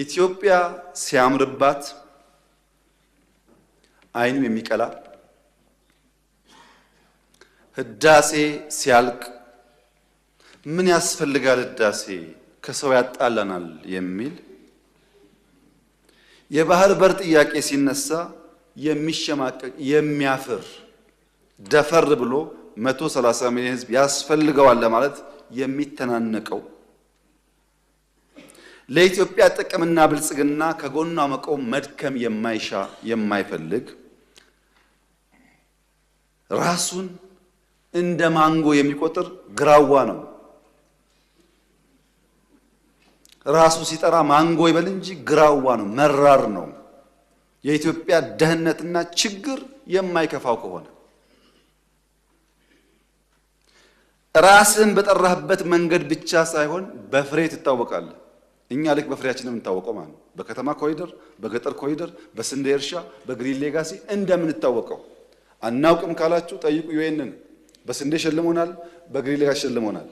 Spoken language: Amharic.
ኢትዮጵያ ሲያምርባት አይንም የሚቀላ ህዳሴ ሲያልቅ ምን ያስፈልጋል ህዳሴ ከሰው ያጣላናል የሚል የባህር በር ጥያቄ ሲነሳ የሚሸማቀቅ የሚያፍር ደፈር ብሎ 130 ሚሊዮን ህዝብ ያስፈልገዋል ለማለት የሚተናነቀው ለኢትዮጵያ ጥቅምና ብልጽግና ከጎኗ መቆም መድከም የማይሻ የማይፈልግ ራሱን እንደ ማንጎ የሚቆጥር ግራዋ ነው። ራሱ ሲጠራ ማንጎ ይበል እንጂ ግራዋ ነው፣ መራር ነው። የኢትዮጵያ ደህንነትና ችግር የማይከፋው ከሆነ ራስን በጠራህበት መንገድ ብቻ ሳይሆን በፍሬ ትታወቃለህ። እኛ ልክ በፍሬያችን የምንታወቀው ማለት ነው። በከተማ ኮሪደር፣ በገጠር ኮሪደር፣ በስንዴ እርሻ፣ በግሪን ሌጋሲ እንደምንታወቀው አናውቅም ካላችሁ ጠይቁ። ዩኤንን በስንዴ ሸልሞናል፣ በግሪን ሌጋሲ ሸልሞናል።